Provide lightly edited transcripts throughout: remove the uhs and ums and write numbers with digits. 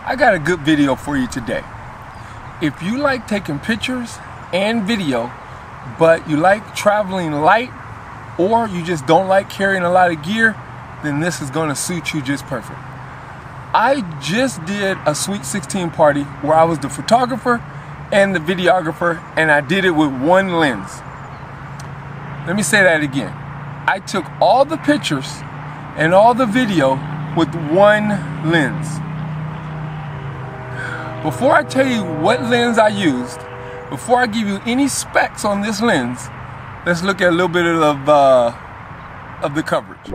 I got a good video for you today. If you like taking pictures and video, but you like traveling light, or you just don't like carrying a lot of gear, then this is going to suit you just perfect. I just did a Sweet 16 party where I was the photographer and the videographer, and I did it with one lens. Let me say that again. I took all the pictures and all the video with one lens. Before I tell you what lens I used, before I give you any specs on this lens, let's look at a little bit of the coverage.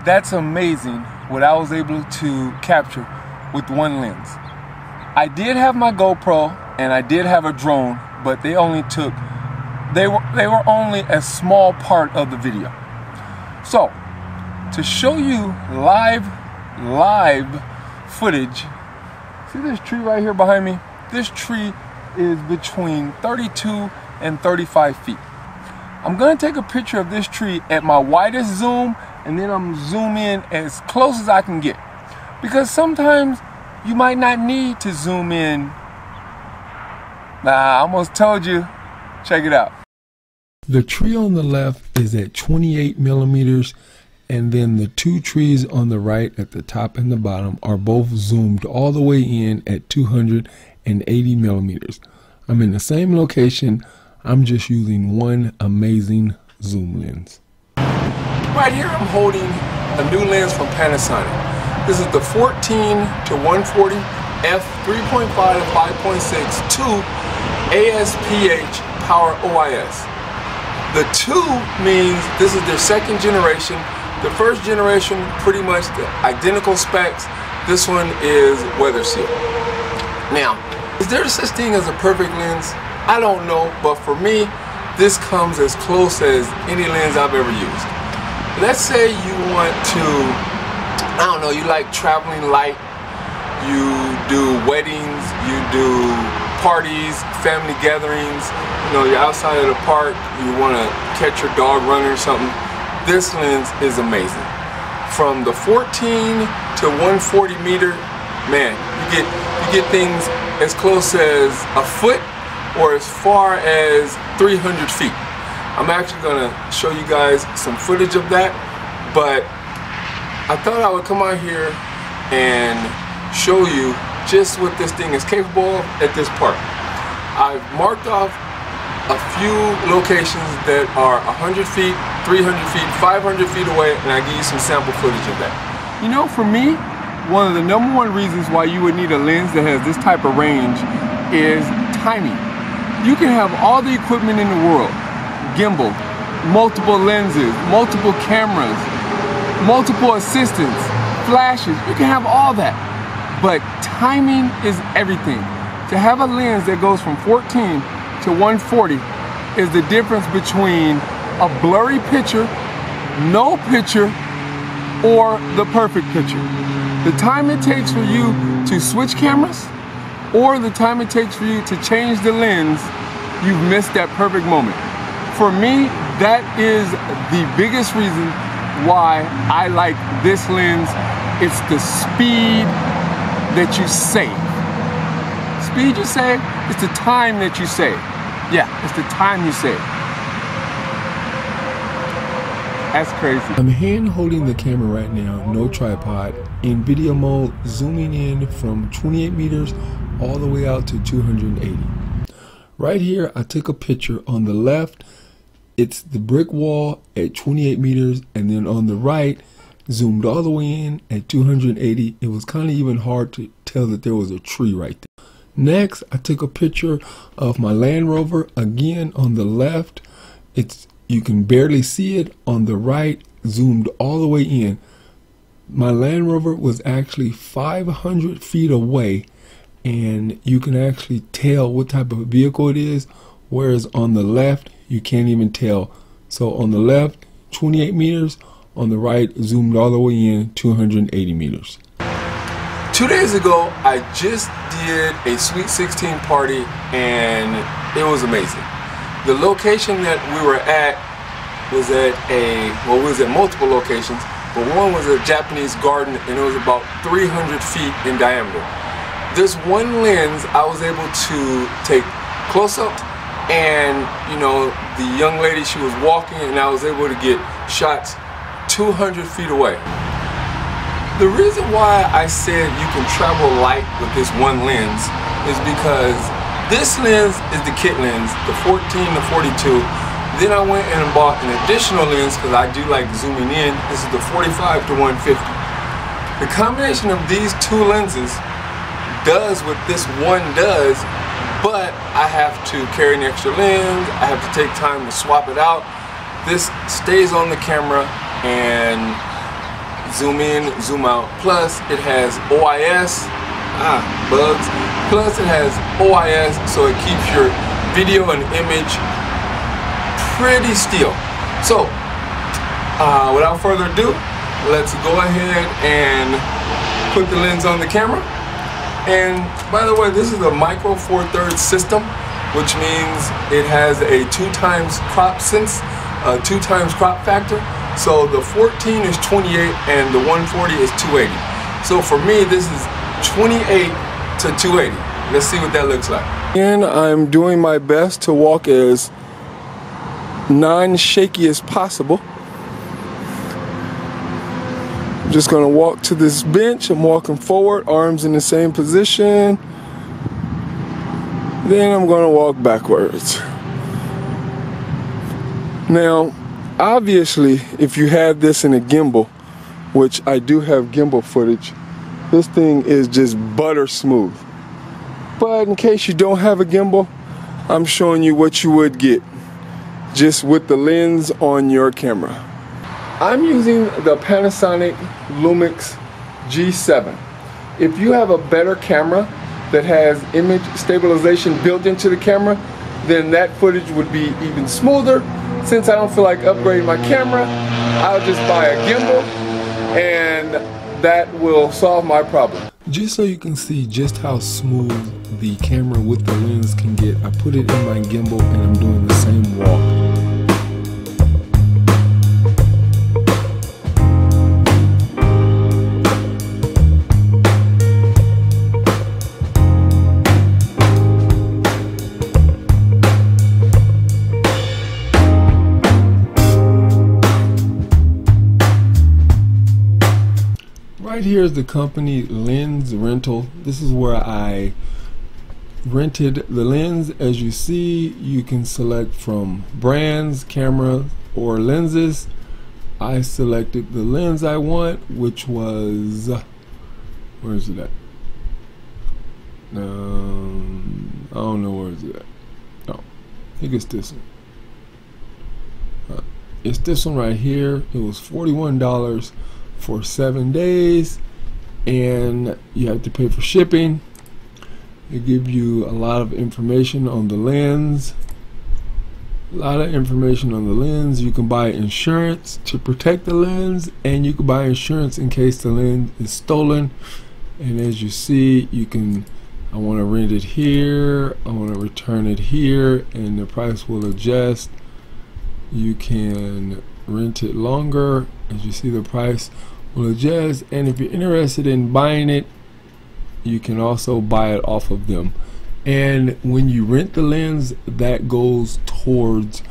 That's amazing what I was able to capture with one lens. I did have my GoPro and I did have a drone, but they only were only a small part of the video. So to show you live footage, see this tree right here behind me? This tree is between 32 and 35 feet. I'm gonna take a picture of this tree at my widest zoom, and then I'm zoom in as close as I can get. Because sometimes you might not need to zoom in. I almost told you. Check it out. The tree on the left is at 28 millimeters, and then the two trees on the right at the top and the bottom are both zoomed all the way in at 280 millimeters. I'm in the same location. I'm just using one amazing zoom lens. Right here I'm holding a new lens from Panasonic. This is the 14 to 140 f 3.5 to 5.6 2 ASPH Power OIS. The 2 means this is their second generation. The first generation, pretty much the identical specs. This one is weather seal. Now, is there such thing as a perfect lens? I don't know, but for me, this comes as close as any lens I've ever used. Let's say you want to, I don't know, you like traveling light, you do weddings, you do parties, family gatherings, you know, you're outside of the park, you want to catch your dog running or something. This lens is amazing. From the 14 to 140 meter, man, you get things as close as a foot or as far as 300 feet. I'm actually gonna show you guys some footage of that, but I thought I would come out here and show you just what this thing is capable of at this park. I've marked off a few locations that are 100 feet, 300 feet, 500 feet away, and I give you some sample footage of that. You know, for me, one of the #1 reasons why you would need a lens that has this type of range is timing. You can have all the equipment in the world, gimbal, multiple lenses, multiple cameras, multiple assistants, flashes. You can have all that, but timing is everything. To have a lens that goes from 14 to 140 is the difference between a blurry picture, no picture, or the perfect picture. The time it takes for you to switch cameras, or the time it takes for you to change the lens, you've missed that perfect moment. For me, that is the biggest reason why I like this lens. It's the speed that you save. Speed you save, it's the time that you save. Yeah, it's the time you save. That's crazy. I'm hand holding the camera right now, no tripod, in video mode, zooming in from 28 meters all the way out to 280. Right here, I took a picture. On the left, it's the brick wall at 28 meters, and then on the right, zoomed all the way in at 280. It was kind of even hard to tell that there was a tree right there. Next, I took a picture of my Land Rover. Again, on the left, you can barely see it. On the right, zoomed all the way in. My Land Rover was actually 500 feet away, and you can actually tell what type of vehicle it is, whereas on the left, you can't even tell. So on the left, 28 meters. On the right, zoomed all the way in, 280 meters. 2 days ago, I just did a Sweet 16 party, and it was amazing. The location that we were at was at we was at multiple locations, but one was a Japanese garden, and it was about 300 feet in diameter. This one lens I was able to take close up, and you know, the young lady, she was walking, and I was able to get shots 200 feet away. The reason why I said you can travel light with this one lens is because this lens is the kit lens, the 14 to 42. Then I went and bought an additional lens because I do like zooming in. This is the 45 to 150. The combination of these two lenses does what this one does, but I have to carry an extra lens. I have to take time to swap it out. This stays on the camera and zoom in, zoom out. Plus it has OIS, bugs. Plus it has OIS, so it keeps your video and image pretty still. So without further ado, let's go ahead and put the lens on the camera. And by the way, this is a micro 4/3 system, which means it has a 2x crop sense, 2x crop factor. So the 14 is 28 and the 140 is 280. So for me, this is 28 to 280. Let's see what that looks like. And I'm doing my best to walk as non-shaky as possible. I'm just gonna walk to this bench. I'm walking forward, arms in the same position. Then I'm gonna walk backwards. Now, obviously, if you have this in a gimbal, which I do have gimbal footage, this thing is just butter smooth. But in case you don't have a gimbal, I'm showing you what you would get just with the lens on your camera. I'm using the Panasonic Lumix G7. If you have a better camera that has image stabilization built into the camera, then that footage would be even smoother. Since I don't feel like upgrading my camera, I'll just buy a gimbal, and that will solve my problem. Just so you can see just how smooth the camera with the lens can get, I put it in my gimbal and I'm doing the same walk. Right here is the company Lens Rental. This is where I rented the lens. As you see, you can select from brands, cameras, or lenses. I selected the lens I want, which was, where is it at? I don't know where is it at. No, I think it's this one. It's this one right here. It was $41 for 7 days, and you have to pay for shipping. They give you a lot of information on the lens. You can buy insurance to protect the lens, and you can buy insurance in case the lens is stolen. And as you see, you can, I want to rent it here, I want to return it here, and the price will adjust. You can rent it longer. As you see, the price will adjust, and if you're interested in buying it, you can also buy it off of them. And when you rent the lens, that goes towards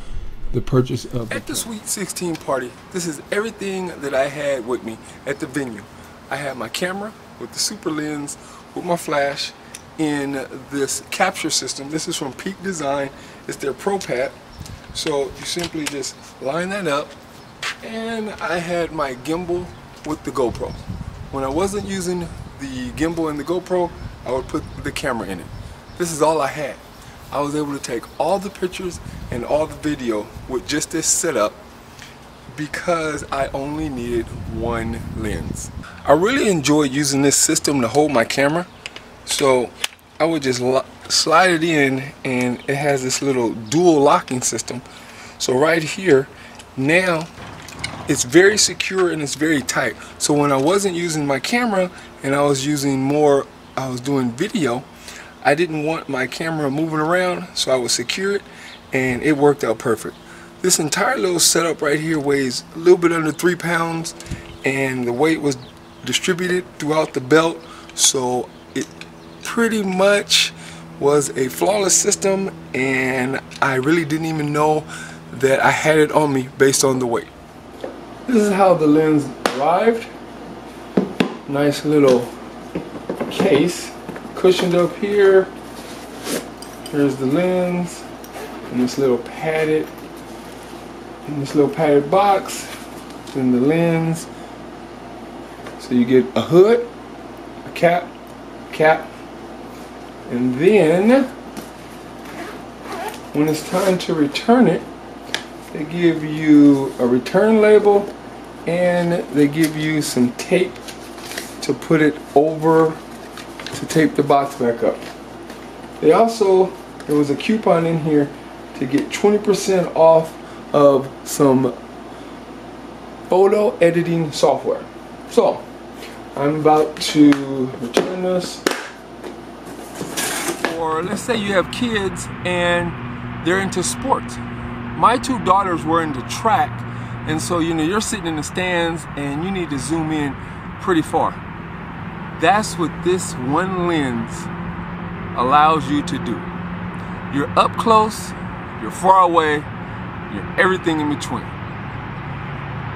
the purchase of At the Sweet 16 party, this is everything that I had with me at the venue. I had my camera with the super lens, with my flash, in this capture system. This is from Peak Design. It's their ProPad. So you simply just line that up, and I had my gimbal with the GoPro. When I wasn't using the gimbal and the GoPro, I would put the camera in it. This is all I had. I was able to take all the pictures and all the video with just this setup because I only needed one lens. I really enjoyed using this system to hold my camera. So I would just slide it in, and it has this little dual locking system. So right here, now it's very secure and it's very tight. So when I wasn't using my camera and I was doing video, I didn't want my camera moving around, so I would secure it, and it worked out perfect. This entire little setup right here weighs a little bit under 3 pounds, and the weight was distributed throughout the belt, so it pretty much was a flawless system, and I really didn't even know that I had it on me based on the weight. This is how the lens arrived. Nice little case, cushioned up here. Here's the lens in this little padded box. Then the lens. So you get a hood, a cap, and then when it's time to return it, they give you a return label, and they give you some tape to put it over to tape the box back up. There was a coupon in here to get 20% off of some photo editing software. So I'm about to return this. Or let's say you have kids and they're into sports. My two daughters were into track, and so you're sitting in the stands and you need to zoom in pretty far. That's what this one lens allows you to do. You're up close, you're far away, you're everything in between.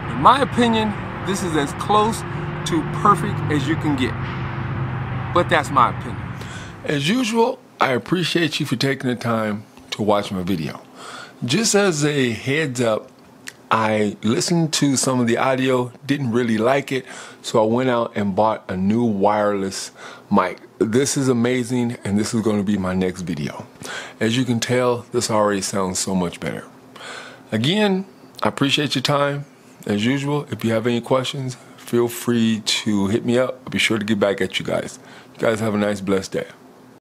In my opinion, this is as close to perfect as you can get. But that's my opinion. As usual, I appreciate you for taking the time to watch my video. Just as a heads up, I listened to some of the audio, didn't really like it, so I went out and bought a new wireless mic. This is amazing, and this is going to be my next video. As you can tell, this already sounds so much better. Again, I appreciate your time. As usual, if you have any questions, feel free to hit me up. I'll be sure to get back at you guys. You guys have a nice, blessed day.